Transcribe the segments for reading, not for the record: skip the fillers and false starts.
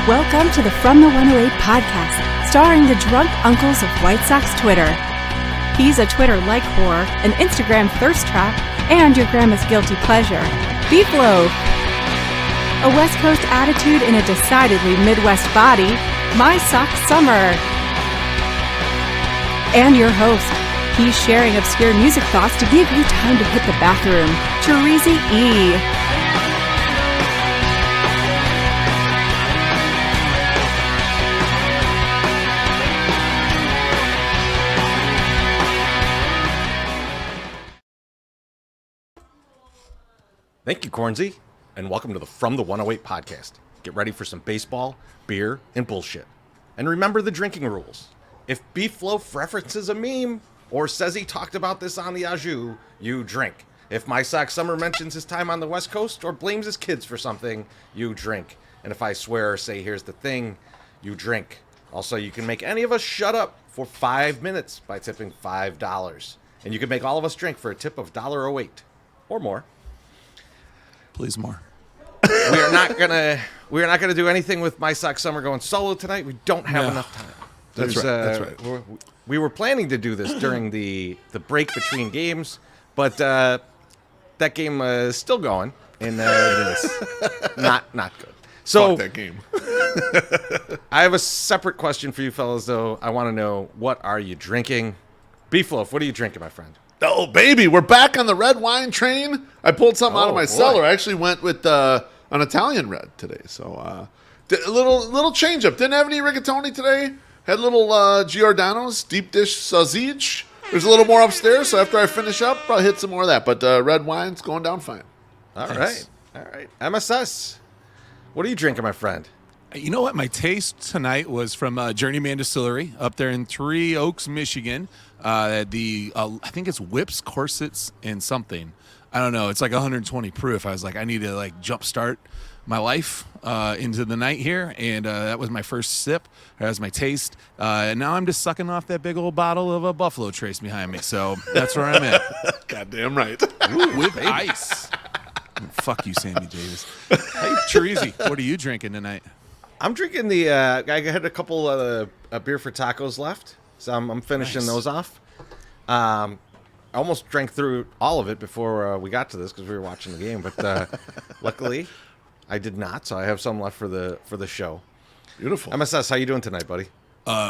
Welcome to the From the 108 podcast, starring the drunk uncles of White Sox Twitter. He's a Twitter-like whore, an Instagram thirst trap, and your grandma's guilty pleasure, Beef Loaf. A West Coast attitude in a decidedly Midwest body, My Sock Summer. And your host, he's sharing obscure music thoughts to give you time to hit the bathroom, Cheesy E. Thank you, Cornsey, and welcome to the From the 108 podcast. Get ready for some baseball, beer, and bullshit. And remember the drinking rules. If Beef Loaf references a meme or says he talked about this on the Yazoo, you drink. If My Sock Summer mentions his time on the West Coast or blames his kids for something, you drink. And if I swear or say here's the thing, you drink. Also, you can make any of us shut up for 5 minutes by tipping $5. And you can make all of us drink for a tip of $1.08 or more. Please more. We are not gonna do anything with My Sock Summer going solo tonight. We don't have enough time. That's right. We were planning to do this during the break between games, but that game is still going, and it is not good. So fuck that game. I have a separate question for you fellas, though. I want to know, what are you drinking? Beef Loaf, what are you drinking, my friend? Oh, baby, we're back on the red wine train. I pulled something out of my cellar. I actually went with an Italian red today. So a little change up. Didn't have any rigatoni today. Had a little Giordano's deep dish sausage. There's a little more upstairs, so after I finish up, probably hit some more of that. But red wine's going down fine. All right. MSS, what are you drinking, my friend? You know what? My taste tonight was from Journeyman Distillery up there in Three Oaks, Michigan. I think it's whips, corsets, and something. I don't know. It's like 120 proof. I was like, I need to jumpstart my life into the night here, and that was my first sip. That was my taste. And now I'm just sucking off that big old bottle of a Buffalo Trace behind me. So that's where I'm at. Goddamn right. Ooh, with ice. Fuck you, Sammy Davis. Hey, Cheesy, what are you drinking tonight? I'm drinking the. I had a couple beer for tacos left, so I'm finishing those off. I almost drank through all of it before we got to this because we were watching the game, but luckily I did not. So I have some left for the show. Beautiful. MSS, how you doing tonight, buddy?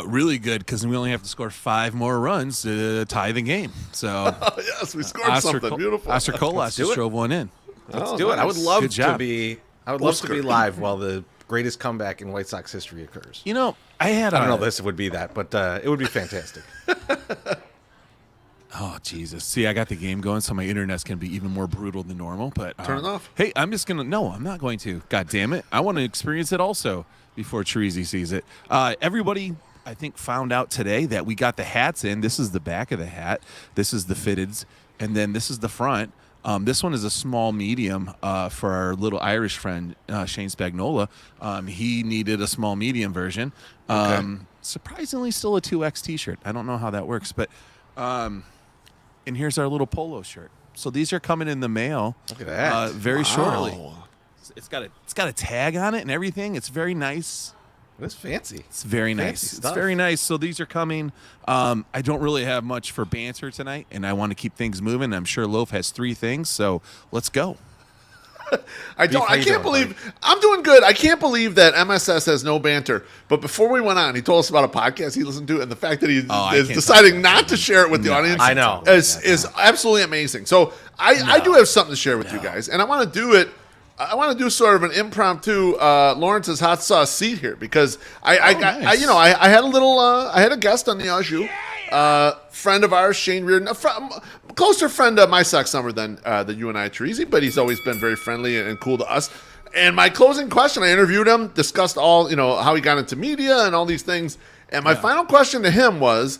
Really good, because we only have to score 5 more runs to tie the game. So yes, we scored something beautiful. Oscar Colas just drove one in. Let's do it. I would love Good to job. be. I would love to be live while the greatest comeback in White Sox history occurs. You know, I don't know if this would be that, but it would be fantastic. Oh, Jesus. See, I got the game going, so my internet's going to be even more brutal than normal. But turn it off. Hey, I'm not going to. God damn it. I want to experience it also before Cheesy sees it. Everybody, I think, found out today that we got the hats in. This is the back of the hat. This is the fitteds. And then this is the front. This one is a small medium for our little Irish friend, Shane Spagnola. He needed a small medium version. Surprisingly, still a 2X t-shirt. I don't know how that works, but and here's our little polo shirt. So these are coming in the mail. Look at that. Very shortly. It's got a tag on it and everything. It's very nice. That's fancy. It's very nice. Fancy It's stuff. very nice. So these are coming. I don't really have much for banter tonight, and I want to keep things moving. I'm sure Loaf has 3 things, so let's go. I'm doing good. I can't believe that MSS has no banter. But before we went on, he told us about a podcast he listened to, and the fact that he is deciding not to share it with the audience I know. is absolutely amazing. So I do have something to share with you guys, and I want to do it. I want to do sort of an impromptu Lawrence's hot sauce seat here, because I had a guest on the Yazoo, friend of ours, Shane Reardon, a closer friend of My Sock Summer than you and I, Teresi, but he's always been very friendly and cool to us. And my closing question, I interviewed him, discussed all, how he got into media and all these things. And my final question to him was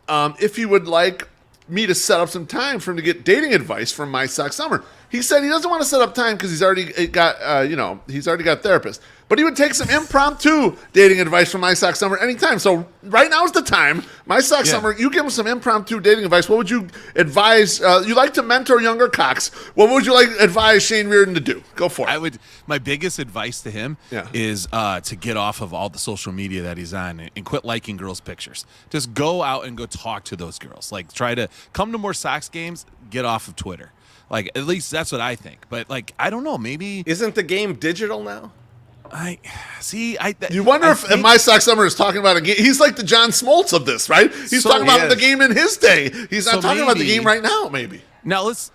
if he would like me to set up some time for him to get dating advice from My Sock Summer. He said he doesn't want to set up time because he's already got therapists. But he would take some impromptu dating advice from My Sock Summer anytime. So right now is the time. My Sock Summer, you give him some impromptu dating advice. What would you advise? You like to mentor younger cocks. What would you like advise Shane Reardon to do? Go for it. My biggest advice to him is to get off of all the social media that he's on and quit liking girls' pictures. Just go out and go talk to those girls. Like, try to come to more Sox games. Get off of Twitter. Like, at least that's what I think. But, like, I don't know. Maybe isn't the game digital now? You wonder if My Sock Summer is talking about a game. He's like the John Smoltz of this, right? He's talking about the game in his day. He's not talking about the game right now, maybe. Now, let's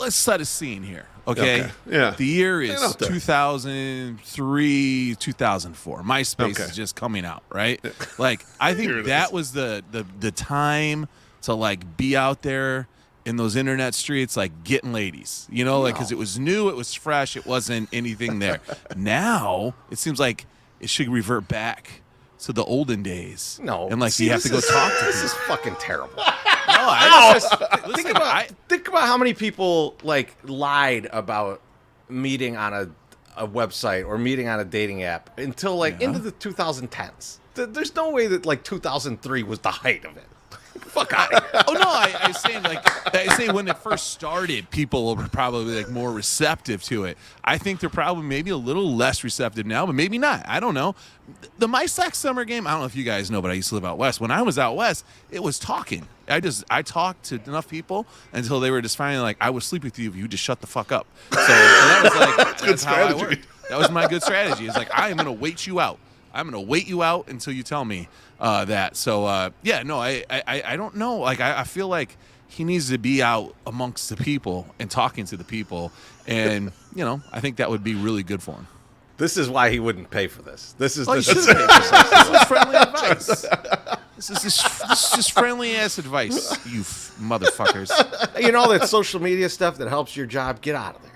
set a scene here, okay? Yeah. The year is 2003, 2004. MySpace is just coming out, right? Like, I think that was the time to, like, be out there in those internet streets, like, getting ladies, you know, like, because it was new, it was fresh, it wasn't anything there. Now it seems like it should revert back to the olden days. No, and like you have to go talk to. This is fucking terrible. Think about how many people like lied about meeting on a website or meeting on a dating app until like into the 2010s. There's no way that like 2003 was the height of it. Fuck out of here. Oh no, I say when it first started, people were probably like more receptive to it. I think they're probably maybe a little less receptive now, but maybe not. I don't know. The My Sock Summer game, I don't know if you guys know, but I used to live out west. When I was out west, it was talking. I talked to enough people until they were just finally like, I would sleep with you if you just shut the fuck up. So that was like that's how I worked. That was my good strategy. It's like, I am gonna wait you out. I'm gonna wait you out until you tell me that. So I don't know. Like I feel like he needs to be out amongst the people and talking to the people, and you know, I think that would be really good for him. This is why he wouldn't pay for this. This is this is friendly advice. This is just friendly ass advice, you motherfuckers. You know that social media stuff that helps your job? Get out of there.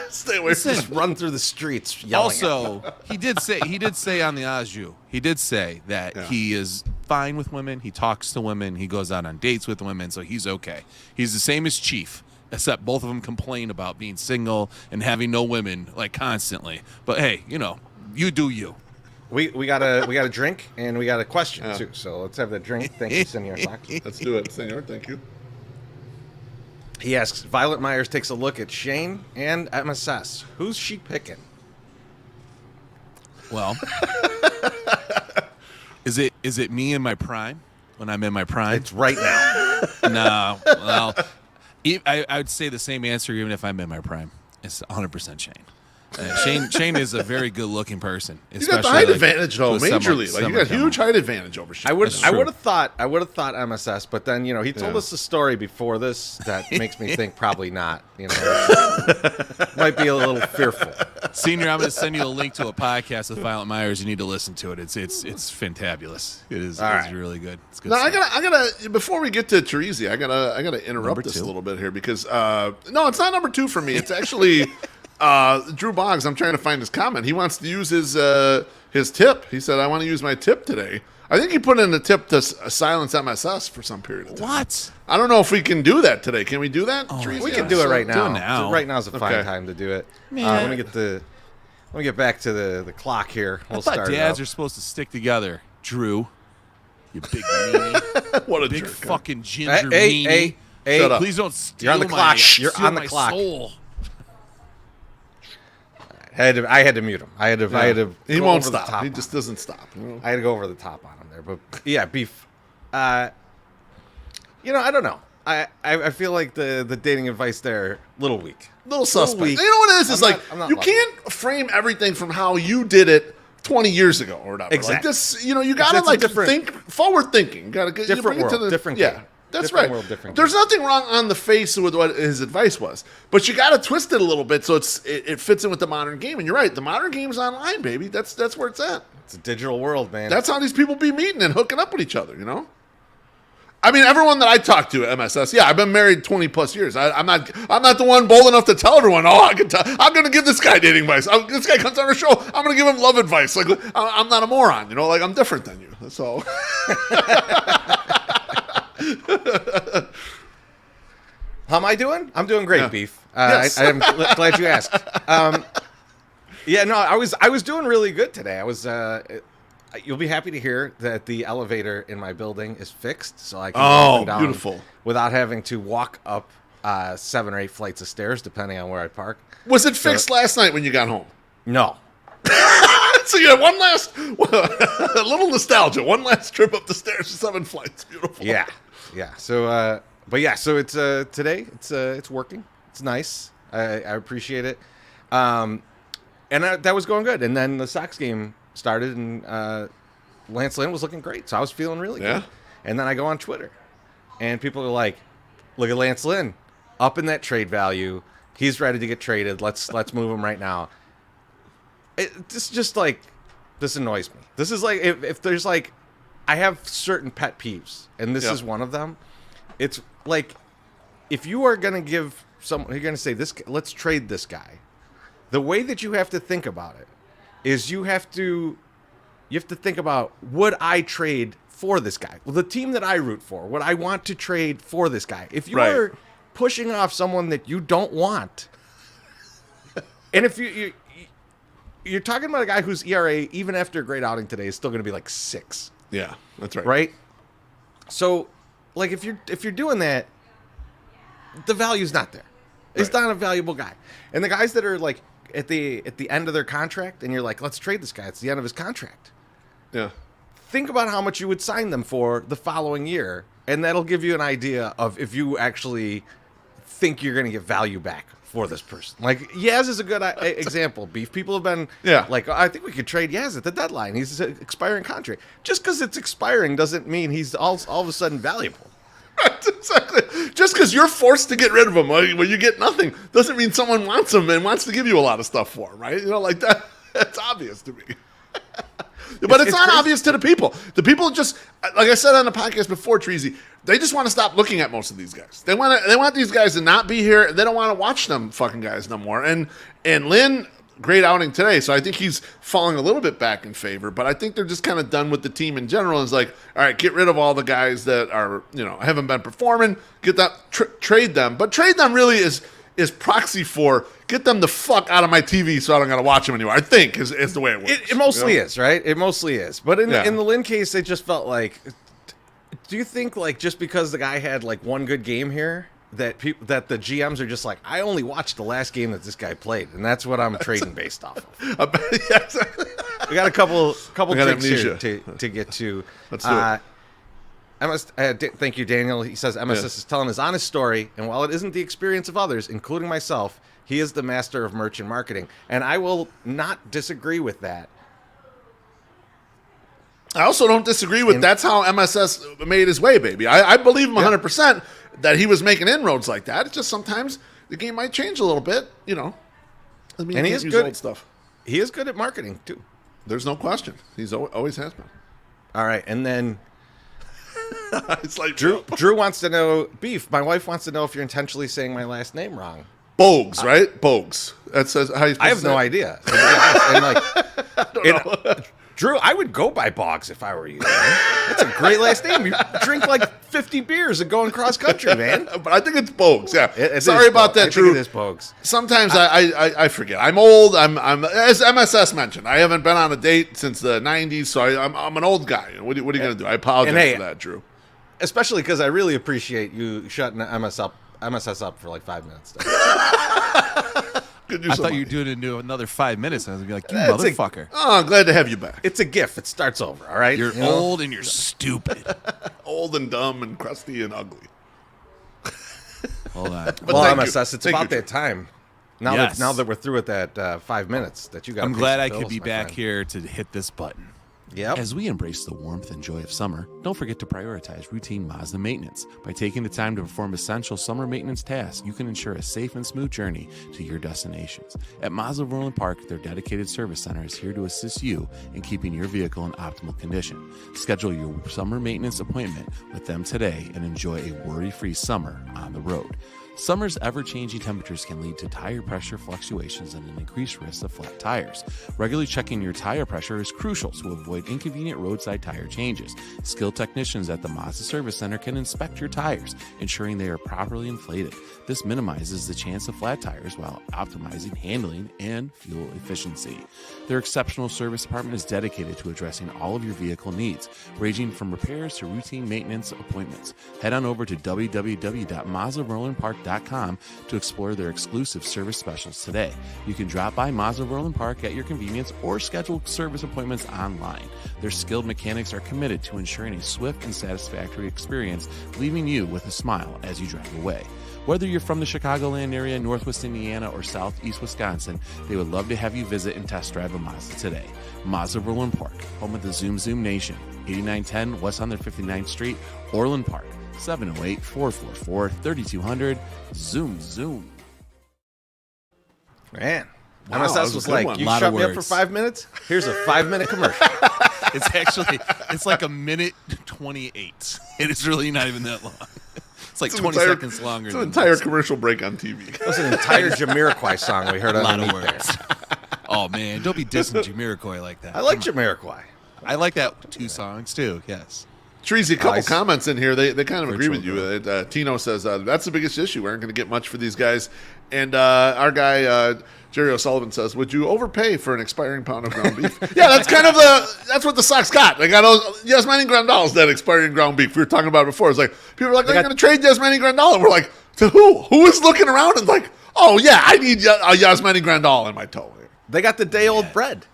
Stay away from Just run through the streets yelling. Also, he did say on the Aju, he did say that he is fine with women. He talks to women. He goes out on dates with women, so he's okay. He's the same as Chief, except both of them complain about being single and having no women like constantly. But hey, you know, you do you. We got a drink and we got a question too. So let's have that drink. Thank you, Senor Sox. Let's do it, Senor. Thank you. He asks, Violet Myers takes a look at Shane and at MSS. Who's she picking? Well, is it me in my prime when I'm in my prime? It's right now. No. Well, I would say the same answer even if I'm in my prime. It's 100% Shane. Shane is a very good-looking person. You got the height advantage, though, majorly. Like, you got huge height advantage over Shane. I would have thought MSS, but then you know he told us a story before this that makes me think probably not. You know, might be a little fearful. Senior, I'm going to send you a link to a podcast with Violet Myers. You need to listen to it. It's fantabulous. It is. It's really good. It's good. Now I gotta before we get to Teresi, I gotta interrupt this a little bit here because no, it's not number 2 for me. It's actually. Drew Boggs, I'm trying to find his comment. He wants to use his tip. He said, I want to use my tip today. I think he put in a tip to silence MSS for some period of time. What? I don't know if we can do that today. Can we do that? We can do it right now. Do it now. Right now is a fine time to do it. Let me get back to the clock here. I thought dads are supposed to stick together. Drew, you big meanie. What a big jerk, fucking ginger meanie. Hey, shut up. Please don't steal You're on the clock. You're on the my clock. Soul. I had to mute him. I had to. He go won't over the stop. top He on just him. doesn't stop. You know? I had to go over the top on him there, but yeah, beef. You know, I don't know. I feel like the dating advice there little weak, Little suspect. weak. You know what it is? It's I'm not you loving can't frame everything from how you did it 20 years ago or whatever. Exactly. Like this, you know, you gotta It's a different- think forward thinking. You gotta Different you bring it to world, different yeah. game. That's Different right. world, different There's game. nothing wrong on the face with what his advice was, but you got to twist it a little bit so it fits in with the modern game. And you're right, the modern game's online, baby. That's where it's at. It's a digital world, man. That's how these people be meeting and hooking up with each other. You know. I mean, everyone that I talk to at MSS, yeah, I've been married 20 plus years. I'm not the one bold enough to tell everyone. Oh, I'm going to give this guy dating advice. This guy comes on our show. I'm going to give him love advice. Like I'm not a moron, you know. Like I'm different than you. That's all. How am I doing? I'm doing great, Yeah. Beef. Yes. I am glad you asked. Yeah, no, I was doing really good today. I was. You'll be happy to hear that the elevator in my building is fixed, so I can go up and down beautiful. without having to walk up 7 or 8 flights of stairs, depending on where I park. Was it fixed last night when you got home? No. So you had a little nostalgia, one last trip up the stairs to 7 flights. Beautiful. Yeah. So, so it's today. It's working. It's nice. I appreciate it. And that was going good. And then the Sox game started, and Lance Lynn was looking great. So I was feeling really good. And then I go on Twitter, and people are like, "Look at Lance Lynn, up in that trade value. He's ready to get traded. Let's move him right now." This annoys me. This is like if there's like, I have certain pet peeves, and this is one of them. It's like, if you are gonna give someone, you're gonna say this, let's trade this guy. The way that you have to think about it is you have to think about, would I trade for this guy? Well, the team that I root for, would I want to trade for this guy? If you are pushing off someone that you don't want, and if you're talking about a guy whose ERA, even after a great outing today, is still going to be like 6. Yeah, that's right. Right? So, like, if you're doing that, the value's not there. It's not a valuable guy. And the guys that are like at the end of their contract, and you're like, let's trade this guy. It's the end of his contract. Yeah. Think about how much you would sign them for the following year, and that'll give you an idea of if you actually think you're going to get value back for this person. Like, Yaz is a good example, Beef. People have been like, I think we could trade Yaz at the deadline. He's an expiring contract. Just because it's expiring doesn't mean he's all of a sudden valuable. Right, exactly. Just because you're forced to get rid of him when you get nothing doesn't mean someone wants him and wants to give you a lot of stuff for him, right? You know, like that. That's obvious to me. But it's not obvious to the people. The people just, like I said on the podcast before, Treasy, they just want to stop looking at most of these guys. They want these guys to not be here. They don't want to watch them fucking guys no more. And Lynn, great outing today, so I think he's falling a little bit back in favor. But I think they're just kind of done with the team in general. It's like, all right, get rid of all the guys that are, haven't been performing. Get that, trade them. But trade them really is proxy for get them the fuck out of my TV so I don't got to watch them anymore. I think is the way it works. It mostly is, right? It mostly is. But in the Lynn case, it just felt like, do you think like just because the guy had like one good game here that the GMs are just like, I only watched the last game that this guy played, and that's what I'm trading based off of. We got a couple tricks here to get to. Let's do it. Thank you, Daniel. He says MSS is telling his honest story, and while it isn't the experience of others, including myself, he is the master of merchant marketing. And I will not disagree with that. I also don't disagree with that's how MSS made his way, baby. I believe him 100% that he was making inroads like that. It's just sometimes the game might change a little bit, I mean, and he is good old stuff. He is good at marketing, too. There's no question. He's always has been. All right, and then it's like Drew wants to know, Beef, my wife wants to know if you're intentionally saying my last name wrong. Bogues, right? Bogues. That says how you. I have no idea. And like, Drew, I would go by Boggs if I were you. Man. That's a great last name. You drink like 50 beers and going cross country, man. But I think it's Bogues. Yeah. It Sorry about that, Drew. It is Boggs. Sometimes I forget. I'm old. I'm as MSS mentioned. I haven't been on a date since the '90s, so I'm an old guy. What are you going to do? I apologize for that, Drew. Especially because I really appreciate you shutting MSS up for like 5 minutes. I thought you were doing it into another 5 minutes. And I was going to be like, you motherfucker. I'm glad to have you back. It's a gift. It starts over, all right? You're old and you're stupid. Old and dumb and crusty and ugly. Hold on. Well, MSS, it's about that time. Now that we're through with that 5 minutes that you got. I'm glad I could be back here to hit this button. Yep. As we embrace the warmth and joy of summer, don't forget to prioritize routine Mazda maintenance. By taking the time to perform essential summer maintenance tasks, you can ensure a safe and smooth journey to your destinations. At Mazda of Orland Park, their dedicated service center is here to assist you in keeping your vehicle in optimal condition. Schedule your summer maintenance appointment with them today and enjoy a worry-free summer on the road. Summer's ever-changing temperatures can lead to tire pressure fluctuations and an increased risk of flat tires. Regularly checking your tire pressure is crucial to avoid inconvenient roadside tire changes. Skilled technicians at the Mazda Service Center can inspect your tires, ensuring they are properly inflated. This minimizes the chance of flat tires while optimizing handling and fuel efficiency. Their exceptional service department is dedicated to addressing all of your vehicle needs, ranging from repairs to routine maintenance appointments. Head on over to www.mazdarolandpark.com to explore their exclusive service specials today. You can drop by Mazda Roland Park at your convenience or schedule service appointments online. Their skilled mechanics are committed to ensuring a swift and satisfactory experience, leaving you with a smile as you drive away. Whether you're from the Chicagoland area, Northwest Indiana, or Southeast Wisconsin, they would love to have you visit and test drive a Mazda today. Mazda Roland Park, home of the Zoom Zoom Nation, 8910 West 159th Street, Orland Park, 708-444-3200. Zoom Zoom. Man, Wow, MSS that was was a good like, one. you Lot shut of me up for words. 5 minutes? Here's a 5-minute commercial. It's like a minute 28. It is really not even that long. It's like It's an 20 entire- seconds longer. It's an than entire this. commercial break on TV. That was an entire Jamiroquai song we heard A lot of underneath there. words. Oh man, don't be dissing Jamiroquai like that. I like Jamiroquai. I like that 2 songs too. Yes. Treasy, a couple Nice. comments in here. They kind of agree with you. Virtual Tino says that's the biggest issue. We aren't going to get much for these guys. And our guy Jerry O'Sullivan says, "Would you overpay for an expiring pound of ground beef?" Yeah, that's kind of that's what the Sox got. They got Yasmani Grandal's that expiring ground beef. We were talking about it before. It's like people are like, "They're going to trade Yasmani Grandal." And we're like, "To who? Who is looking around and like, oh yeah, I need a Yasmani Grandal in my toe." They got the day-old bread.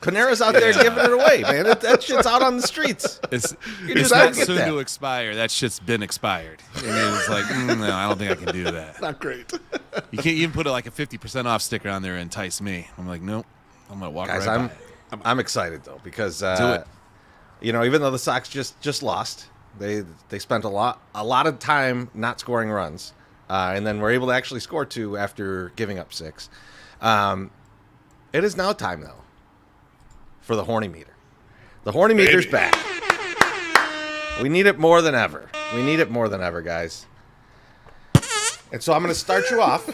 Panera's out there giving it away, man. That shit's out on the streets. It's You it's just not don't get soon that. to expire. That shit's been expired. And it's like, no, I don't think I can do that. Not great. You can't even put like a 50% off sticker on there and entice me. I'm like, nope. I'm gonna walk Guys, right by it. I'm excited though because Do it. you know, even though the Sox just lost, they spent a lot of time not scoring runs, and then were able to actually score 2 after giving up 6. It is now time though for the horny meter. The horny meter's back. We need it more than ever. We need it more than ever, guys. And so I'm going to start you off.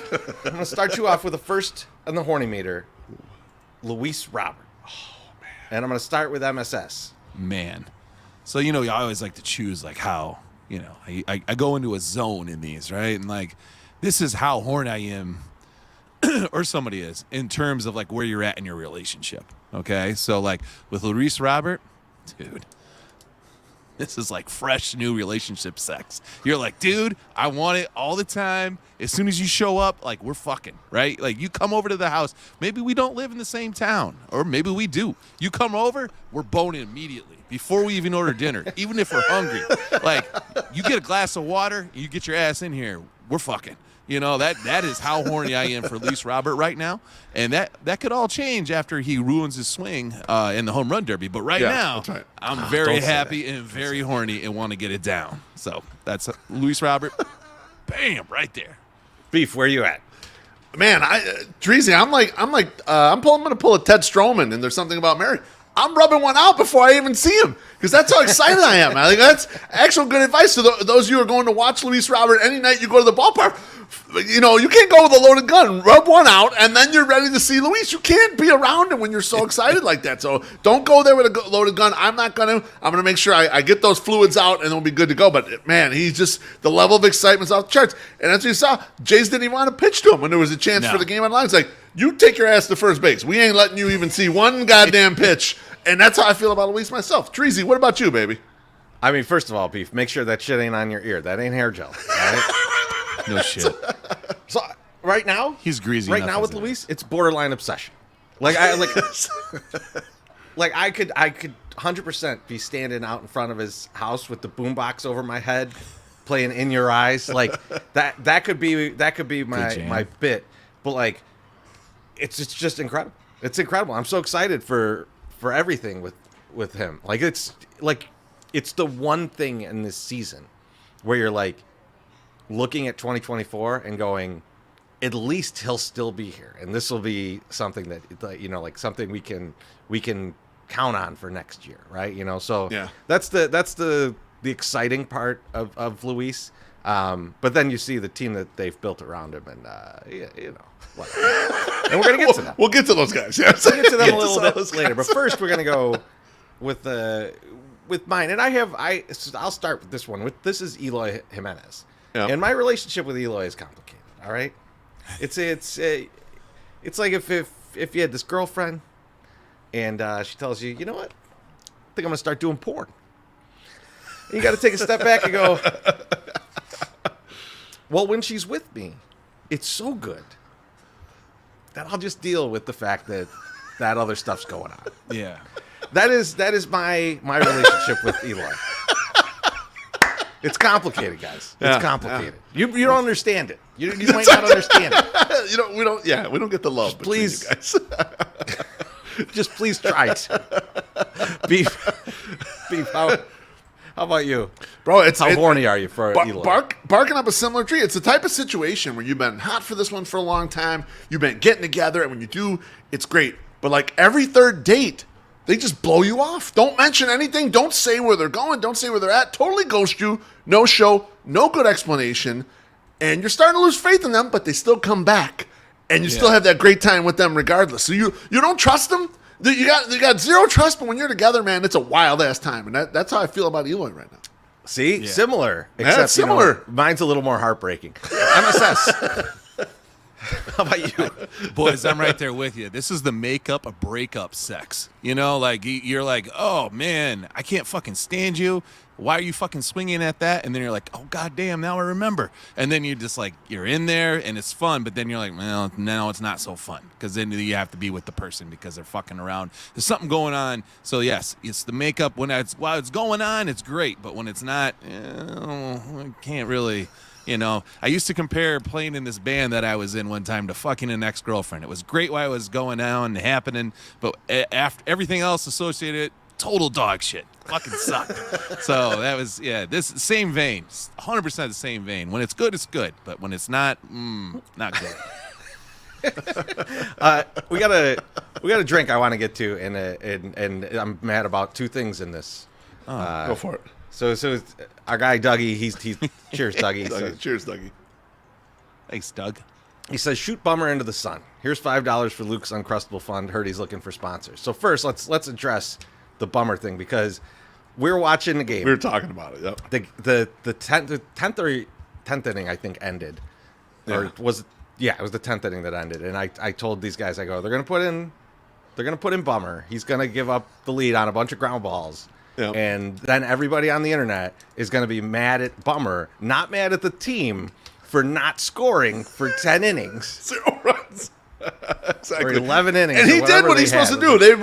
I'm going to start you off with the first on the horny meter, Luis Robert. Oh man! And I'm going to start with MSS. Man. So, you know, I always like to choose like how, you know, I go into a zone in these, right? And like, this is how horny I am or somebody is in terms of like where you're at in your relationship. Okay. So like with Luis Robert, dude, this is like fresh new relationship sex. You're like, dude, I want it all the time. As soon as you show up, like we're fucking, right? Like you come over to the house. Maybe we don't live in the same town, or maybe we do. You come over, we're boning immediately before we even order dinner, even if we're hungry. Like you get a glass of water, you get your ass in here, we're fucking. You know, that is how horny I am for Luis Robert right now. And that could all change after he ruins his swing in the home run derby. But right now, that's right. I'm very don't say happy and very horny and want to get it down. So that's Luis Robert. Bam, right there. Beef, where you at? Man, Treasy, I'm going to pull a Ted Stroman, and there's something about Mary. I'm rubbing one out before I even see him because that's how excited I am. I think that's actual good advice to those of you who are going to watch Luis Robert any night you go to the ballpark. You know, you can't go with a loaded gun. Rub one out, and then you're ready to see Luis. You can't be around him when you're so excited like that. So don't go there with a loaded gun. I'm not going to. I'm going to make sure I get those fluids out, and then we'll be good to go. But, man, he's just – the level of excitement's off the charts. And as you saw, Jays didn't even want to pitch to him when there was a chance for the game on line. It's like, you take your ass to first base. We ain't letting you even see one goddamn pitch. And that's how I feel about Luis myself. Treasy, what about you, baby? I mean, first of all, Beef, make sure that shit ain't on your ear. That ain't hair gel. All right? No shit. So right now, He's greasy Right enough now as with it Luis, it's borderline obsession. Like I could 100% be standing out in front of his house with the boombox over my head, playing "In Your Eyes." Like that could be my bit. But like, it's just incredible. It's incredible. I'm so excited for everything with him. Like it's the one thing in this season where you're like looking at 2024 and going, at least he'll still be here, and this will be something that you know, like something we can count on for next year, right? You know, so Yeah. that's the exciting part of Luis. But then you see the team that they've built around him, and whatever. And we're gonna get to them. We'll get to those guys. Yes, we'll get to them a little bit later. But first, we're gonna go with mine, and I'll start with this one. This is Eloy Jimenez, and my relationship with Eloy is complicated. All right, it's like if you had this girlfriend, and she tells you, you know what, I think I'm gonna start doing porn. And you got to take a step back and go, well, when she's with me, it's so good that I'll just deal with the fact that other stuff's going on. Yeah. That is my relationship with Eloy. It's complicated, guys. It's complicated. You don't understand it. You might not understand it. We don't get the love. Please, you guys. just please try it. Beef. How about you, bro? How horny are you for Eloy? Barking up a similar tree. It's the type of situation where you've been hot for this one for a long time. You've been getting together, and when you do, it's great. But like every third date, they just blow you off. Don't mention anything. Don't say where they're going. Don't say where they're at. Totally ghost you. No show. No good explanation. And you're starting to lose faith in them, but they still come back, and you still have that great time with them regardless. So you don't trust them. You got zero trust, but when you're together, man, it's a wild ass time, and that's how I feel about Eloy right now. See, similar, except it's similar. Mine's a little more heartbreaking. MSS. How about you, boys? I'm right there with you. This is the makeup breakup sex. Like you're like, oh man, I can't fucking stand you. Why are you fucking swinging at that? And then you're like, oh goddamn, now I remember. And then you're just like, you're in there and it's fun, but then you're like, well, no, it's not so fun because then you have to be with the person because they're fucking around. There's something going on. So yes, it's the makeup while it's going on, it's great, but when it's not, I can't really. I used to compare playing in this band that I was in one time to fucking an ex-girlfriend. It was great while it was going on and happening, but after everything else associated, total dog shit. Fucking sucked. So that was, this same vein, 100% the same vein. When it's good, it's good, but when it's not, not good. We got a drink I want to get to, and I'm mad about two things in this. Go for it. So our guy Dougie, he's cheers Dougie. Cheers Dougie. Thanks, Doug. He says, shoot Bummer into the sun. Here's $5 for Luke's Uncrustable Fund. Heard he's looking for sponsors. So first, let's address the Bummer thing because we're watching the game. We were talking about it. Yep. The 10th inning I think ended, or it was the 10th inning that ended. And I told these guys, I go, they're gonna put in Bummer. He's gonna give up the lead on a bunch of ground balls. Yep. And then everybody on the internet is going to be mad at Bummer, not mad at the team for not scoring for 10 innings. 0 runs. Exactly. Or 11 innings. And he did what he's supposed to do. They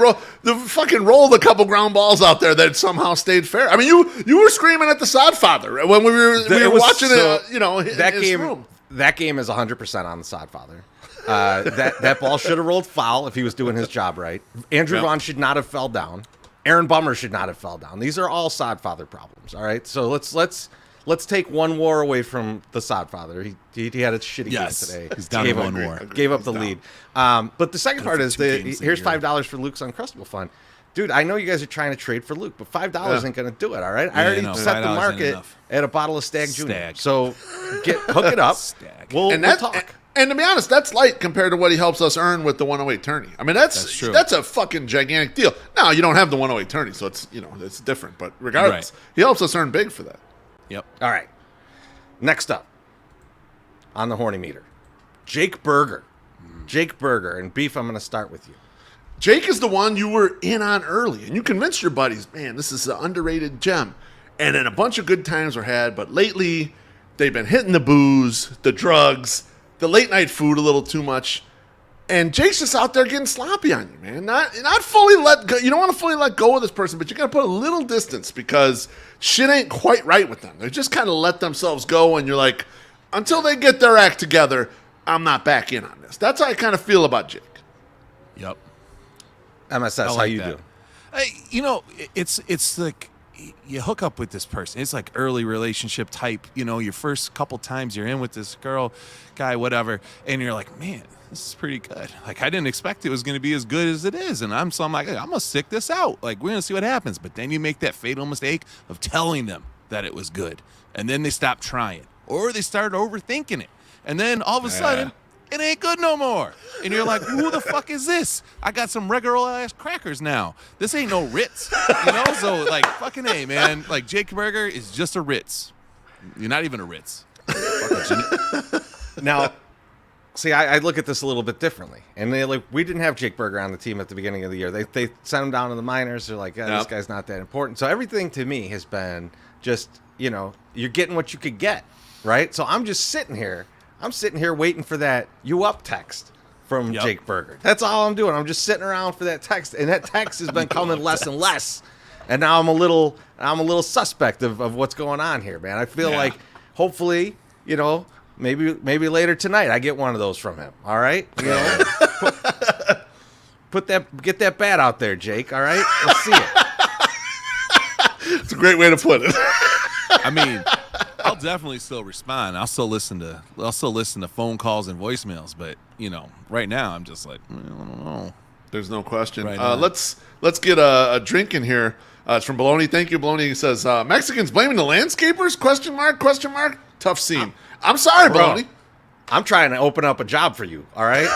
fucking rolled a couple ground balls out there that somehow stayed fair. I mean, you were screaming at the Sodfather when we were watching it, in his room. That game is 100% on the Sodfather. That ball should have rolled foul if he was doing his job right. Andrew Vaughn should not have fell down. Aaron Bummer should not have fell down. These are all Sodfather problems. All right, so let's take one war away from the Sodfather. He had a shitty game today. He's down in one war. Gave up the lead. But the second part is here's $5 for Luke's Uncrustable Fund. Dude, I know you guys are trying to trade for Luke, but $5 ain't going to do it. All right, I already set the market at a bottle of Stag Junior. So hook it up. We'll talk. And to be honest, that's light compared to what he helps us earn with the 108 tourney. I mean, that's true. That's a fucking gigantic deal. Now, you don't have the 108 tourney, so it's it's different. But regardless, he helps us earn big for that. Yep. All right. Next up on the horny meter, Jake Berger. Jake Berger. And Beef, I'm going to start with you. Jake is the one you were in on early, and you convinced your buddies, man, this is an underrated gem. And then a bunch of good times were had, but lately they've been hitting the booze, the drugs, the late night food a little too much, and Jake's just out there getting sloppy on you, man. Not fully let go. You don't want to fully let go of this person, but you got to put a little distance because shit ain't quite right with them. They just kind of let themselves go, and you're like, until they get their act together, I'm not back in on this. That's how I kind of feel about Jake. Yep. MSS, how you do? It's like you hook up with this person. It's like early relationship type, your first couple times you're in with this girl, guy, whatever, and you're like, man, this is pretty good. Like, I didn't expect it was going to be as good as it is. And I'm like, I'm going to stick this out. Like, we're going to see what happens. But then you make that fatal mistake of telling them that it was good. And then they stop trying. or they started overthinking it. And then all of a sudden, it ain't good no more. And you're like, who the fuck is this? I got some regular ass crackers now. This ain't no Ritz. So like fucking A, man. Like Jake Berger is just a Ritz. You're not even a Ritz. Now, see, I look at this a little bit differently. And we didn't have Jake Berger on the team at the beginning of the year. They sent him down to the minors. They're like, this guy's not that important. So everything to me has been just, you're getting what you could get, right? So I'm just sitting here. I'm sitting here waiting for that "you up" text from Jake Berger. That's all I'm doing. I'm just sitting around for that text, and that text has been coming less and less. And now I'm a little suspect of what's going on here, man. I feel like hopefully, maybe later tonight I get one of those from him. All right, get that bat out there, Jake. All right, let's see it. It's a great way to put it. I mean, I'll definitely still respond. I'll still listen to phone calls and voicemails. But right now I'm just like, I don't know. There's no question. Right let's get a drink in here. It's from Baloney. Thank you, Baloney. He says Mexicans blaming the landscapers? Question mark. Tough scene. I'm sorry, Baloney. I'm trying to open up a job for you. All right.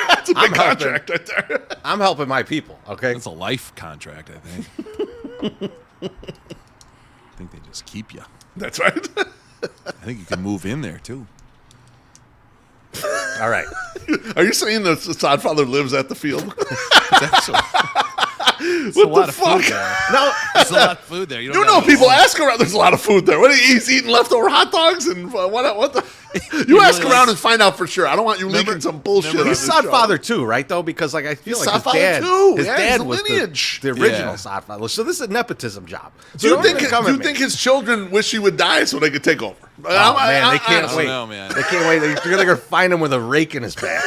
That's a big contract right there. I'm helping my people. Okay. It's a life contract, I think. I think they just keep you. That's right. I think you can move in there too. All right. Are you saying the Sodfather lives at the field? What the fuck? No, there's a lot of food there. You know, people ask around. There's a lot of food there. What he's eating leftover hot dogs and what the? You ask around and find out for sure. I don't want you leaking some bullshit. He's Sodfather too, right? Though, because like I feel he's like his dad was the original Sodfather. So this is a nepism job. So do you think his children wish he would die so they could take over? Oh, man, they can't wait. Know, man. They can't wait. They're gonna find him with a rake in his back.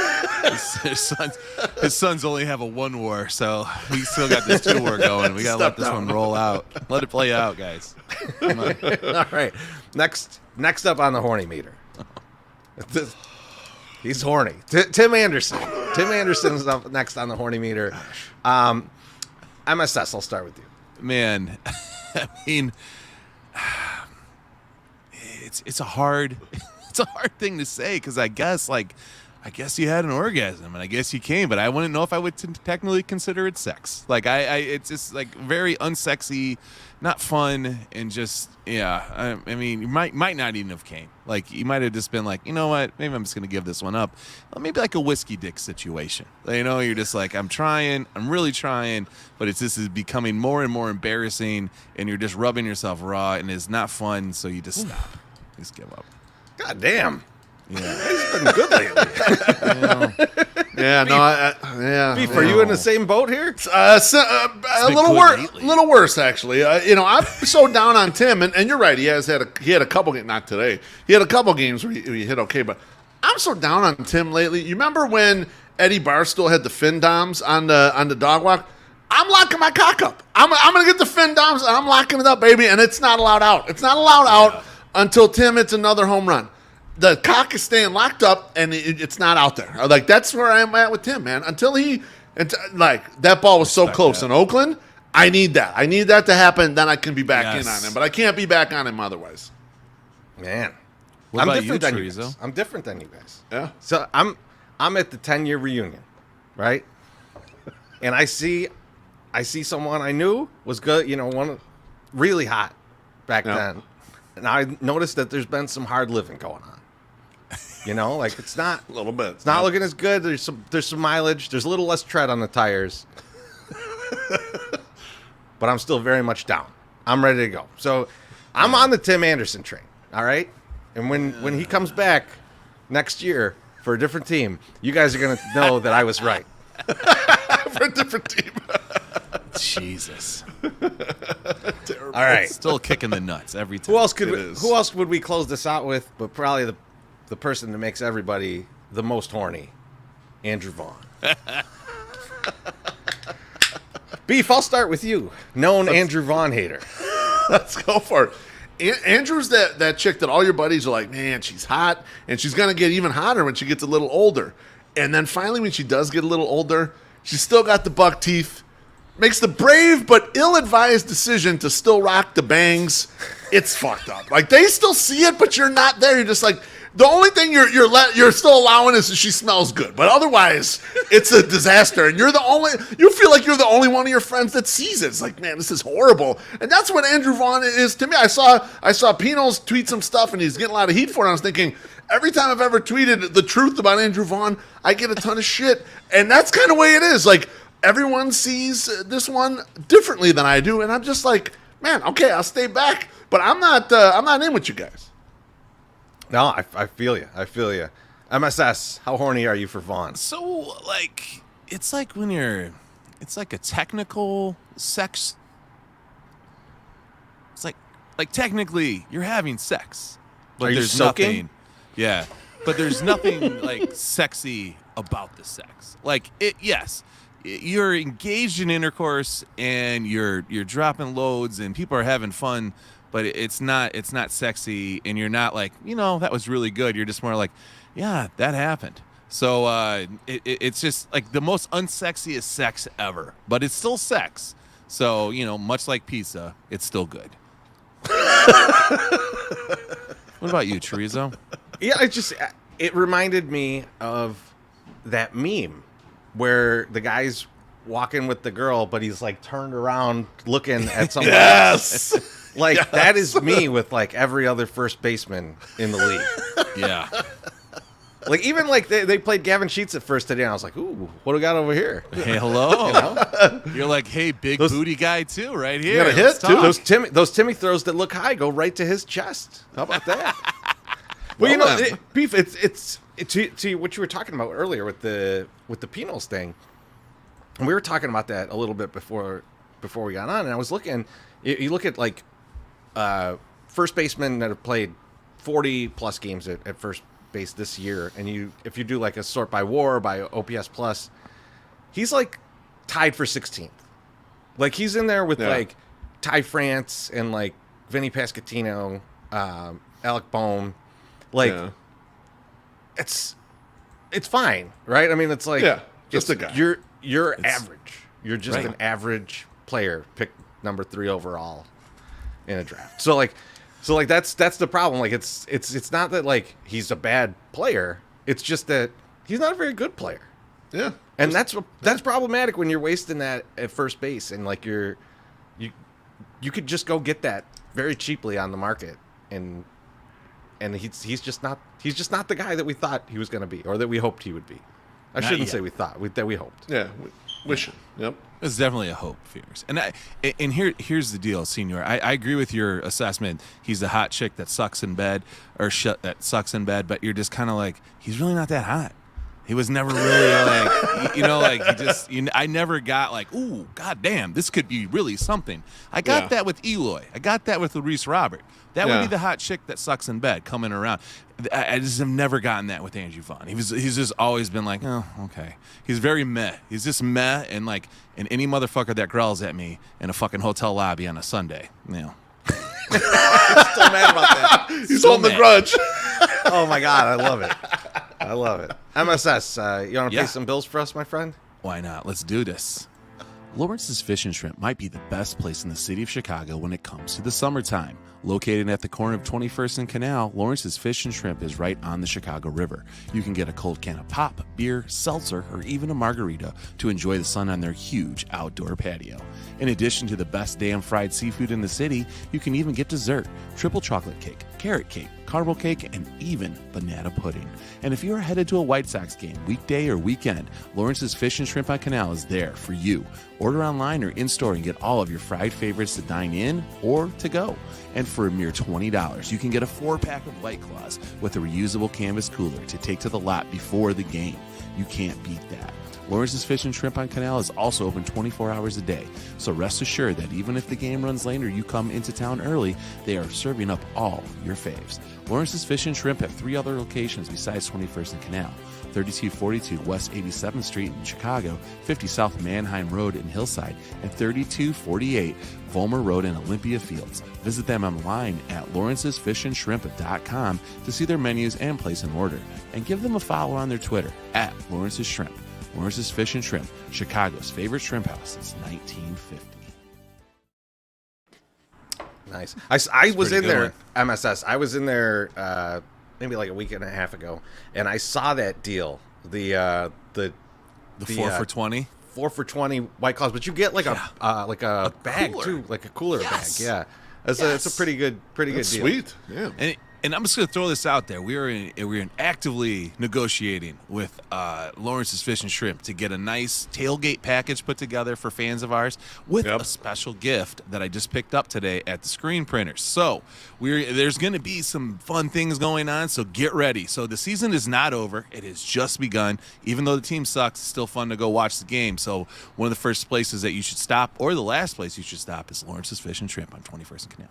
His sons only have a 1 war, so we still got this 2 war going. We gotta let this one roll out. Let it play out, guys. Come on. All right. Next up on the horny meter. He's horny. Tim Anderson. Tim Anderson is up next on the horny meter. MSS, I'll start with you. Man, I mean, it's a hard thing to say because I guess you had an orgasm and I guess you came, but I wouldn't know if I would technically consider it sex. Like it's just like very unsexy, not fun, and just I mean, you might not even have came. Like you might have just been like, you know what, maybe I'm just gonna give this one up. Well, maybe like a whiskey dick situation. You're just like, I'm really trying, but this is becoming more and more embarrassing, and you're just rubbing yourself raw, and it's not fun. So you just stop, just give up. God damn. Yeah, he's been good lately. Beef, are you in the same boat here? A little worse actually. I'm so down on Tim, and you're right. He had a couple games, not today. He had a couple games where he hit okay, but I'm so down on Tim lately. You remember when Eddie Barstool had the fin doms on the dog walk? I'm locking my cock up. I'm gonna get the fin doms and I'm locking it up, baby, and it's not allowed out. It's not allowed out until Tim hits another home run. The cock is staying locked up, and it's not out there. Like, that's where I'm at with Tim, man. Until that ball was so close in Oakland, I need that. I need that to happen, then I can be back in on him. But I can't be back on him otherwise. Man. What I'm about different you, than you Chorizo? guys. I'm different than you guys. Yeah. So I'm at the 10-year reunion, right? And I see someone I knew was good, one really hot back then. And I noticed that there's been some hard living going on. It's not a little bit. It's not looking as good. There's some mileage. There's a little less tread on the tires. But I'm still very much down. I'm ready to go. So I'm on the Tim Anderson train. All right. And when he comes back next year for a different team, you guys are gonna know that I was right. For a different team. Jesus. All right. Still kicking the nuts every time. Who else would we close this out with? But probably the person that makes everybody the most horny, Andrew Vaughn. Beef, I'll start with you. Andrew Vaughn hater. Let's go for it. Andrew's that chick that all your buddies are like, man, she's hot, and she's going to get even hotter when she gets a little older. And then finally when she does get a little older, she's still got the buck teeth, makes the brave but ill-advised decision to still rock the bangs, it's fucked up. Like, they still see it, but you're not there. You're just like, the only thing you're still allowing is that she smells good, but otherwise, it's a disaster. And you feel like you're the only one of your friends that sees it. It's like, man, this is horrible. And that's what Andrew Vaughn is to me. I saw Pinos tweet some stuff, and he's getting a lot of heat for it. I was thinking, every time I've ever tweeted the truth about Andrew Vaughn, I get a ton of shit. And that's kind of the way it is. Like, everyone sees this one differently than I do, and I'm just like, man, okay, I'll stay back, but I'm not in with you guys. No, I feel you. I feel you. MSS, how horny are you for Vaughn? So, like, it's like it's like a technical sex. It's like technically you're having sex, but Are you there's soaking? nothing. Yeah, but there's nothing like sexy about the sex. Like yes, you're engaged in intercourse and you're dropping loads and people are having fun. But it's not sexy, and you're not like, that was really good. You're just more like, yeah, that happened. So it's just like the most unsexiest sex ever, but it's still sex. So, much like pizza, it's still good. What about you, Chorizo? Yeah, it reminded me of that meme where the guy's walking with the girl, but he's like turned around looking at someone else. Yes. Like, Yes. that is me with, like, every other first baseman in the league. Yeah. Like, even, like, they played Gavin Sheets at first today, and I was like, ooh, what do we got over here? Hey, hello. You're like, hey, big booty guy, too, right here. You got a hit, Let's too? talk. Those Timmy throws that look high go right to his chest. How about that? Well, Beef, it's to what you were talking about earlier with the Pinos thing. And we were talking about that a little bit before we got on, and I was looking. You look at, like, first basemen that have played 40 plus games at first base this year, and if you do like a sort by WAR, by OPS plus, he's like tied for 16th. Like, he's in there with like Ty France and like Vinny Pasquantino, Alec Bohm. Like, it's fine, right? I mean, it's like just a guy. You're average. You're just an average player, picked number 3 overall in a draft. So that's the problem. Like, it's not that like he's a bad player. It's just that he's not a very good player. Yeah. And that's problematic when you're wasting that at first base, and like you could just go get that very cheaply on the market, and he's just not the guy that we thought he was going to be, or that we hoped he would be. I shouldn't say we thought, that we hoped. Yeah. Wishing. Yep. It's definitely a hope, Fears. And here's the deal, Senior. I agree with your assessment. He's the hot chick that sucks in bed, that sucks in bed, but you're just kind of like, he's really not that hot. He was never really like, I never got like, ooh, goddamn, this could be really something. I got that with Eloy. I got that with Luis Robert. That would be the hot chick that sucks in bed coming around. I just have never gotten that with Andrew Vaughn. He's just always been like, oh, okay. He's very meh. He's just meh, and like, and any motherfucker that growls at me in a fucking hotel lobby on a Sunday, Still mad about that. He's holding the grudge. Oh my God, I love it. I love it. MSS, you want to pay some bills for us, my friend? Why not? Let's do this. Lawrence's Fish and Shrimp might be the best place in the city of Chicago when it comes to the summertime. Located at the corner of 21st and Canal, Lawrence's Fish and Shrimp is right on the Chicago River. You can get a cold can of pop, beer, seltzer, or even a margarita to enjoy the sun on their huge outdoor patio. In addition to the best damn fried seafood in the city, you can even get dessert, triple chocolate cake, carrot cake, caramel cake, and even banana pudding. And if you are headed to a White Sox game, weekday or weekend, Lawrence's Fish and Shrimp on Canal is there for you. Order online or in-store and get all of your fried favorites to dine in or to go. And for a mere $20, you can get a 4-pack of White Claws with a reusable canvas cooler to take to the lot before the game. You can't beat that. Lawrence's Fish and Shrimp on Canal is also open 24 hours a day, so rest assured that even if the game runs late or you come into town early, they are serving up all your faves. Lawrence's Fish and Shrimp have 3 other locations besides 21st and Canal: 3242 West 87th Street in Chicago, 50 South Manheim Road in Hillside, and 3248 Vollmer Road in Olympia Fields. Visit them online at lawrencesfishandshrimp.com to see their menus and place an order, and give them a follow on their Twitter at Lawrence's Shrimp. Lawrence's Fish and Shrimp, Chicago's favorite shrimp house since 1950. Nice. I was in pretty there, good MSS. I was in there maybe like a week and a half ago, and I saw that deal. The 4 for 20? 4 for 20 White Claws, but you get like a bag cooler. too, like a cooler Yes. bag. Yeah, it's a pretty good deal. Sweet. Yeah. And I'm just going to throw this out there. We're actively negotiating with Lawrence's Fish and Shrimp to get a nice tailgate package put together for fans of ours with a special gift that I just picked up today at the screen printers. So there's going to be some fun things going on, so get ready. So the season is not over. It has just begun. Even though the team sucks, it's still fun to go watch the game. So one of the first places that you should stop, or the last place you should stop, is Lawrence's Fish and Shrimp on 21st and Canal.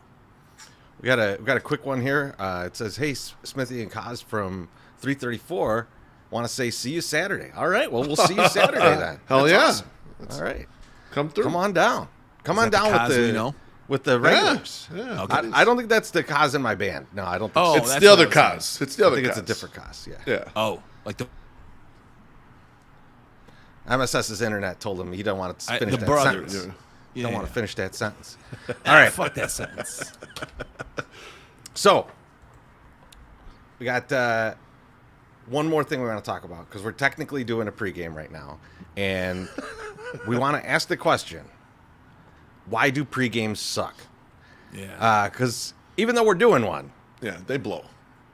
We got a quick one here. It says, "Hey, Smithy and Kaz from 334 want to say see you Saturday." All right, well, we'll see you Saturday then. Hell That's yeah. awesome. All right, Come through. come on down. Come on that the down Kaz we know? with the regulars. Yeah. Okay. I don't think that's the Kaz in my band. No, I don't think Oh, so. It's that's the what other I was saying. Kaz. It's the I other think Kaz. it's a different Kaz. Yeah. Yeah. Oh, like the MSS's internet told him he don't want to finish the that brothers. sentence. Yeah. Don't want to finish that sentence. All right. Fuck that sentence. So, we got one more thing we want to talk about because we're technically doing a pregame right now. And we want to ask the question, why do pregames suck? Yeah. Because even though we're doing one, Yeah, they blow.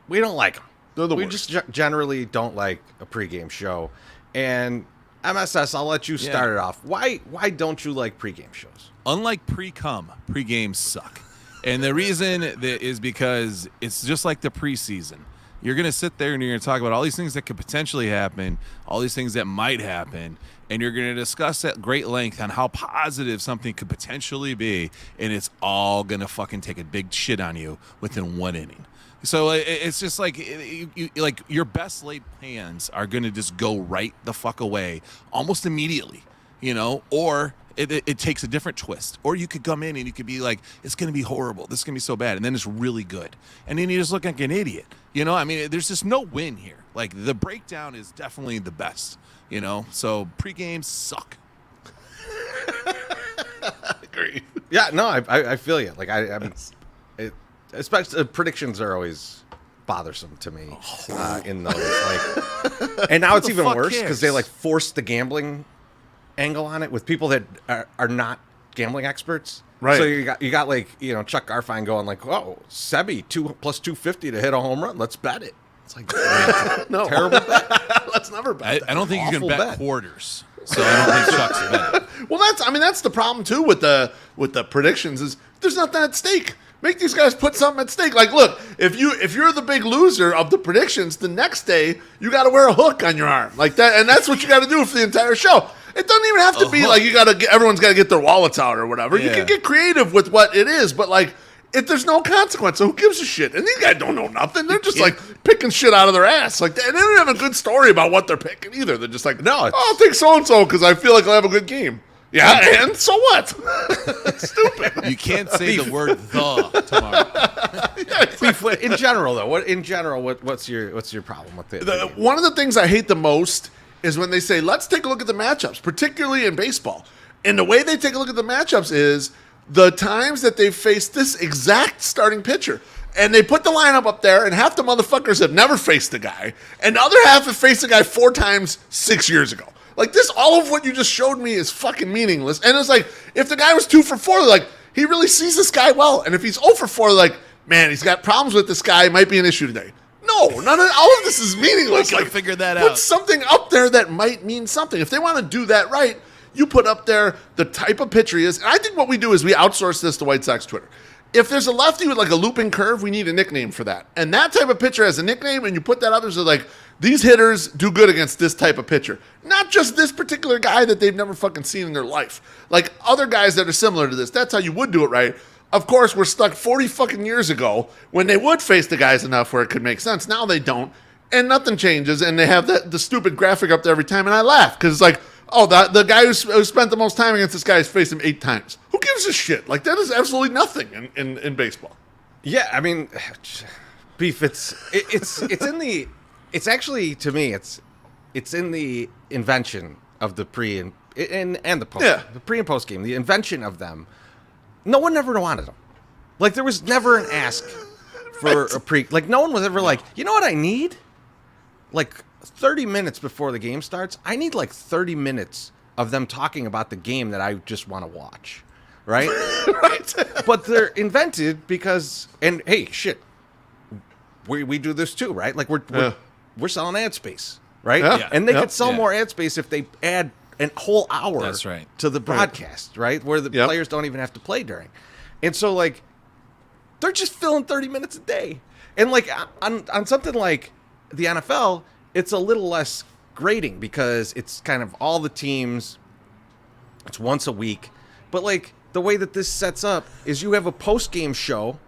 we don't like them. They're the we worst. just generally don't like a pregame show. And MSS, I'll let you start it off. Why don't you like pregame shows? Unlike pre-cum, pre-games suck. And the reason that is because it's just like the preseason. You're going to sit there and you're going to talk about all these things that could potentially happen, all these things that might happen, and you're going to discuss at great length on how positive something could potentially be, and it's all going to fucking take a big shit on you within one inning. So it's just like like your best laid plans are going to just go right the fuck away almost immediately, or it takes a different twist. Or you could come in and you could be like, it's going to be horrible. This is going to be so bad. And then it's really good. And then you just look like an idiot. I mean, there's just no win here. Like, the breakdown is definitely the best, So pre-games suck. Agree. Yeah, no, I feel you. Like, I mean, especially predictions are always bothersome to me in those. Like, and now it's the even fuck worse because they cares? like force the gambling angle on it with people that are not gambling experts. Right. So you got like Chuck Garfien going like, "Oh, Sebi 2 plus 250 to hit a home run. Let's bet it." It's like No. terrible bet. Let's never bet. I don't think you can Awful bet bet. quarters. So I don't think Chuck's betting. Well, that's the problem too with the predictions is there's nothing at stake. Make these guys put something at stake. Like, look, if you're the big loser of the predictions, the next day you got to wear a hook on your arm like that, and that's what you got to do for the entire show. It doesn't even have to be like everyone's got to get their wallets out or whatever. You Yeah. can get creative with what it is, but like if there's no consequence, so who gives a shit? And these guys don't know nothing. They're just like picking shit out of their ass. Like, and they don't have a good story about what they're picking either. They're just like, No, I'll take so and so because I feel like I'll have a good game. Yeah, and so what? Stupid. You can't say the word "the" tomorrow. In general, though, what's your problem with it? One of the things I hate the most is when they say, let's take a look at the matchups, particularly in baseball. And the way they take a look at the matchups is the times that they've faced this exact starting pitcher. And they put the lineup up there, and half the motherfuckers have never faced the guy, and the other half have faced the guy 4 times 6 years ago. Like, this, all of what you just showed me is fucking meaningless. And it's like, if the guy was 2 for 4, like, he really sees this guy well. And if he's 0 for 4, like, man, he's got problems with this guy, might be an issue today. No, all of this is meaningless. We gotta Like, figure that put out. something up there that might mean something. If they want to do that right, you put up there the type of pitcher he is. And I think what we do is we outsource this to White Sox Twitter. If there's a lefty with like a looping curve, we need a nickname for that. And that type of pitcher has a nickname, and you put that others are like, these hitters do good against this type of pitcher. Not just this particular guy that they've never fucking seen in their life. Like other guys that are similar to this. That's how you would do it right. Of course, we're stuck 40 fucking years ago when they would face the guys enough where it could make sense. Now they don't. And nothing changes, and they have the stupid graphic up there every time, and I laugh because it's like, oh, the guy who spent the most time against this guy has faced him 8 times. Who gives a shit? Like, that is absolutely nothing in baseball. Yeah, I mean, Beef, it's in the, it's actually, to me, it's in the invention of the pre and the post. Yeah. The pre and post game, the invention of them. No one ever wanted them. Like there was never an ask for a pre. Like no one was ever like, you know what I need? Like 30 minutes before the game starts, I need like 30 minutes of them talking about the game that I just want to watch, right? Right. But they're invented because, and hey, shit, we do this too, right? Like we're selling ad space, right? Yeah. And they Yep. could sell more ad space if they add a whole hour That's right. to the broadcast, right? Where the Yep. players don't even have to play during. And so like they're just filling 30 minutes a day. And like on something like the NFL, it's a little less grating because it's kind of all the teams. It's once a week. But like the way that this sets up is you have a post-game show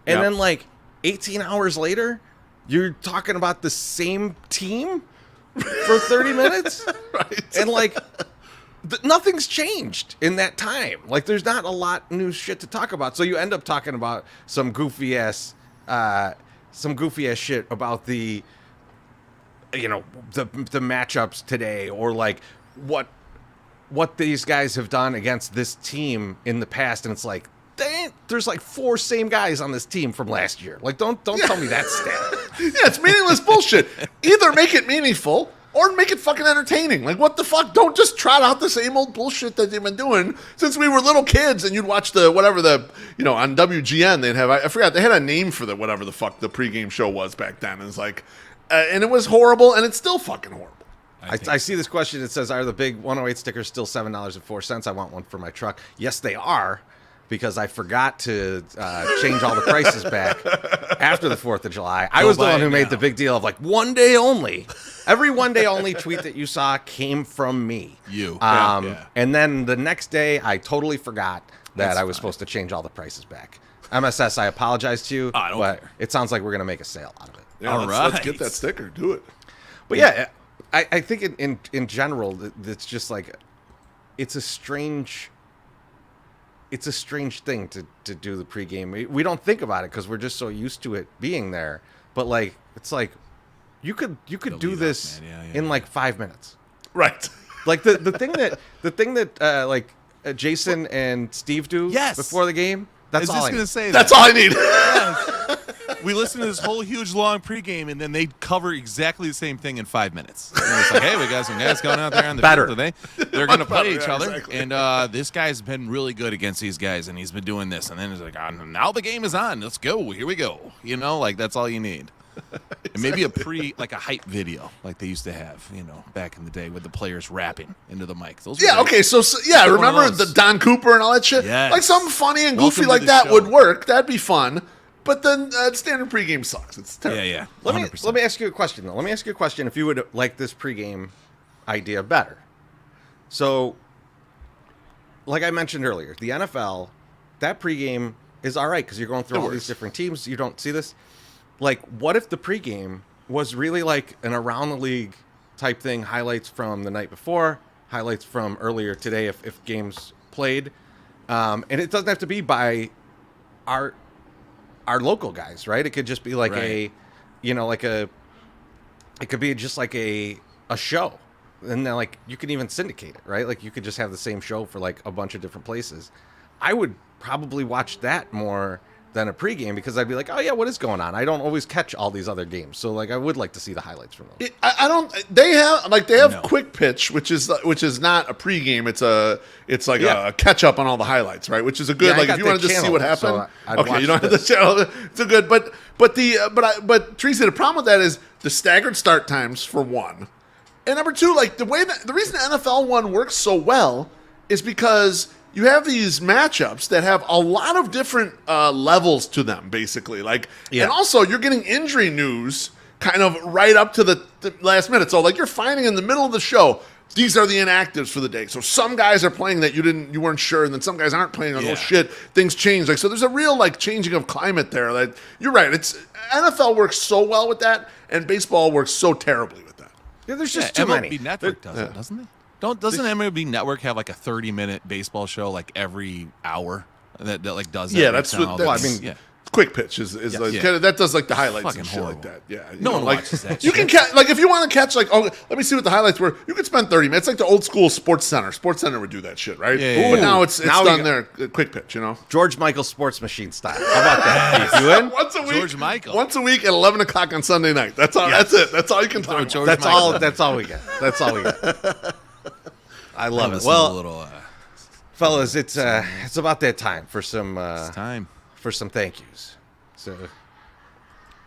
and Yep. then like 18 hours later, you're talking about the same team for 30 minutes. Right. And like nothing's changed in that time. Like there's not a lot new shit to talk about. So you end up talking about some goofy ass shit about the matchups today, or like what these guys have done against this team in the past, and it's like, dang, there's like 4 same guys on this team from last year. Like don't tell me that stat. Yeah, it's meaningless bullshit. Either make it meaningful or make it fucking entertaining. Like, what the fuck? Don't just trot out the same old bullshit that they've been doing since we were little kids, and you'd watch on WGN, they'd have, I forgot, they had a name for whatever the fuck the pregame show was back then. And it's like, and it was horrible, and it's still fucking horrible. I see this question. It says, are the big 108 stickers still $7.04? I want one for my truck. Yes, they are, because I forgot to change all the prices back after the 4th of July. I was the one who made the big deal of like 1 day only. Every 1 day only tweet that you saw came from me. And then the next day, I totally forgot that I was supposed to change all the prices back. MSS, I apologize to you, but it sounds like we're going to make a sale out of it. Yeah, let's get that sticker. Do it. But yeah, I think in general, it's just like, it's a strange thing to do the pregame. We don't think about it because we're just so used to it being there. But like, it's like you could do this in like 5 minutes, right? Like the thing that Jason and Steve do before the game. That's all I need. That's all I need. We listen to this whole huge long pregame, and then they cover exactly the same thing in 5 minutes. And it's like, hey, we got some guys going out there on the field today. They're going to play each other, exactly. And this guy's been really good against these guys, and he's been doing this. And then he's like, now the game is on. Let's go. Here we go. Like that's all you need. Exactly. And maybe a hype video like they used to have, back in the day with the players rapping into the mic. Those okay, so remember the Don Cooper and all that shit? Yes. Like something funny and goofy like that would work. That'd be fun. But then standard pregame sucks. It's terrible. Yeah. Let me ask you a question though. Let me ask you a question if you would like this pregame idea better. So, like I mentioned earlier, the NFL, that pregame is all right because you're going through all these different teams. You don't see this. Like, what if the pregame was really like an around the league type thing? Highlights from the night before, highlights from earlier today if games played, and it doesn't have to be by our local guys, right? It could just be like it could be just like a show, and then like you can even syndicate it, right? Like you could just have the same show for like a bunch of different places. I would probably watch that more than a pregame because I'd be like, oh yeah, what is going on? I don't always catch all these other games, so like I would like to see the highlights from those. I don't. They have quick pitch, which is not a pregame. It's like a catch up on all the highlights, right? Which is a good if you want to just see what happened. So you don't have the channel. It's a good, but Teresa, the problem with that is the staggered start times for one, and number two, like the reason the NFL one works so well is because you have these matchups that have a lot of different levels to them, basically. And also you're getting injury news kind of right up to the last minute. So like you're finding in the middle of the show, these are the inactives for the day. So some guys are playing that you weren't sure, and then some guys aren't playing. Oh shit, things change. Like so, there's a real like changing of climate there. Like you're right. It's NFL works so well with that, and baseball works so terribly with that. Yeah, there's just too many. MLB Network does it, doesn't it? Doesn't MLB Network have like a 30-minute baseball show like every hour that like does that? Yeah, that's what. Quick Pitch is like, Yeah. kinda, that does like the highlights Fucking and shit horrible. like that. Yeah, No one like, watches that You shit. can catch like if you want to catch like let me see what the highlights were. You could spend 30 minutes. Like the old school Sports Center. Sports Center would do that shit, right? Yeah. But now it's Now done you there. Quick Pitch, George Michael Sports Machine style. How about that? You in? Once a week. George Michael. Once a week at 11 o'clock on Sunday night. That's all. Yes. That's it. That's all you can talk about. George That's Michael. all. That's all we get. That's all we get. I love it. Listen to Well, a little, fellas, it's about that time for some it's time. for some thank yous. So,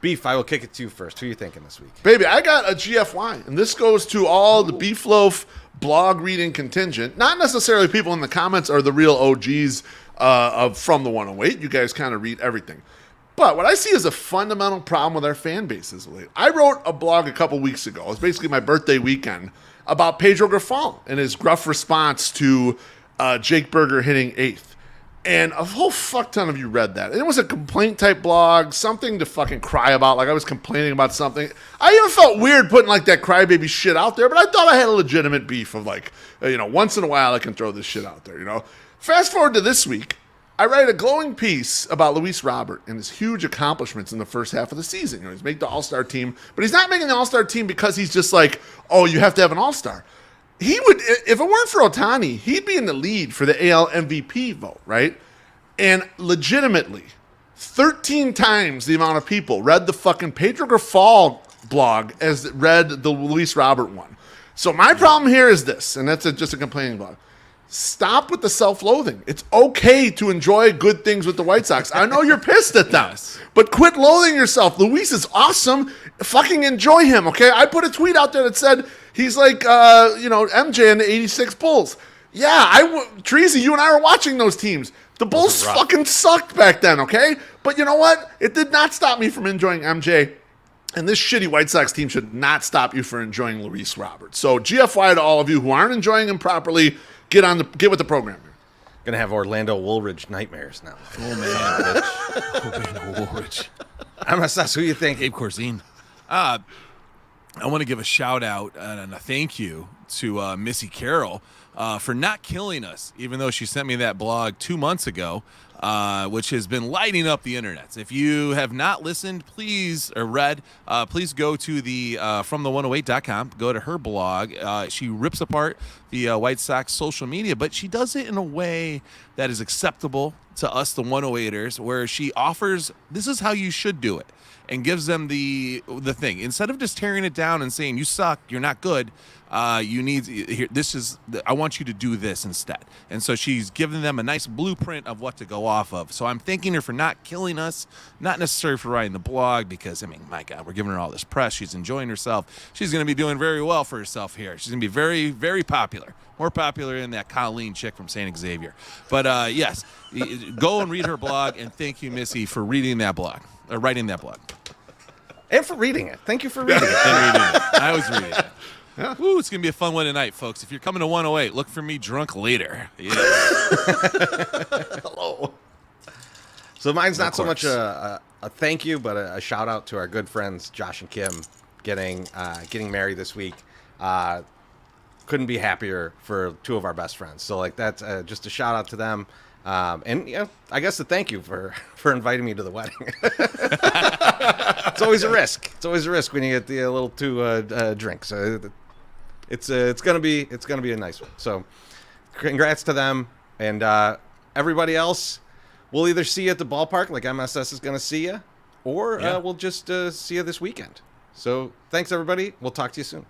Beef, I will kick it to you first. Who are you thinking this week? Baby, I got a GFY, and this goes to all the Beef Loaf blog reading contingent. Not necessarily people in the comments are the real OGs of From the 108. You guys kind of read everything. But what I see is a fundamental problem with our fan bases. I wrote a blog a couple weeks ago. It was basically my birthday weekend about Pedro Grifol and his gruff response to Jake Berger hitting 8th. And a whole fuck ton of you read that. It was a complaint type blog, something to fucking cry about. Like I was complaining about something. I even felt weird putting like that crybaby shit out there, but I thought I had a legitimate beef of like, once in a while I can throw this shit out there, Fast forward to this week, I write a glowing piece about Luis Robert and his huge accomplishments in the first half of the season. He's making the All-Star team, but he's not making the All-Star team because he's just like, oh, you have to have an All-Star. He would, if it weren't for Ohtani, he'd be in the lead for the AL MVP vote, right? And legitimately, 13 times the amount of people read the fucking Pedro Grifol blog as read the Luis Robert one. So my problem here is this, and that's just a complaining blog. Stop with the self-loathing. It's okay to enjoy good things with the White Sox. I know you're pissed at them, but quit loathing yourself. Luis is awesome. Fucking enjoy him, okay? I put a tweet out there that said he's like, MJ in the 86 Bulls. Yeah, Treasy, you and I were watching those teams. The Bulls fucking sucked back then, okay? But you know what? It did not stop me from enjoying MJ. And this shitty White Sox team should not stop you from enjoying Luis Robert. So GFY to all of you who aren't enjoying him properly, get with the program. Gonna have Orlando Woolridge nightmares now. Oh, man. Woolridge. MSS, who you think? Gabe Corzine. I want to give a shout out and a thank you to Missy Carroll for not killing us, even though she sent me that blog 2 months ago, which has been lighting up the internet. If you have not listened, please go to the FromThe108.com, go to her blog. She rips apart the White Sox social media, but she does it in a way that is acceptable to us, the 108ers, where she offers, this is how you should do it, and gives them the thing. Instead of just tearing it down and saying, you suck, you're not good, you need here. I want you to do this instead. And so she's giving them a nice blueprint of what to go off of. So I'm thanking her for not killing us, not necessarily for writing the blog, because my God, we're giving her all this press. She's enjoying herself. She's going to be doing very well for herself here. She's going to be very, very popular, more popular than that Colleen chick from St. Xavier. But yes, go and read her blog, and thank you, Missy, for reading that blog or writing that blog. And for reading it. Thank you for reading it. I was reading it. Yeah. Woo, it's going to be a fun one tonight, folks. If you're coming to 108, look for me drunk later. Yeah. Hello. So mine's not so much a thank you, but a shout out to our good friends Josh and Kim getting married this week. Couldn't be happier for two of our best friends. So that's just a shout out to them. And I guess a thank you for inviting me to the wedding. It's always a risk. It's always a risk when you get the little two drinks. So it's gonna be a nice one. So congrats to them and everybody else. We'll either see you at the ballpark, like MSS is gonna see you, or we'll just see you this weekend. So thanks everybody. We'll talk to you soon.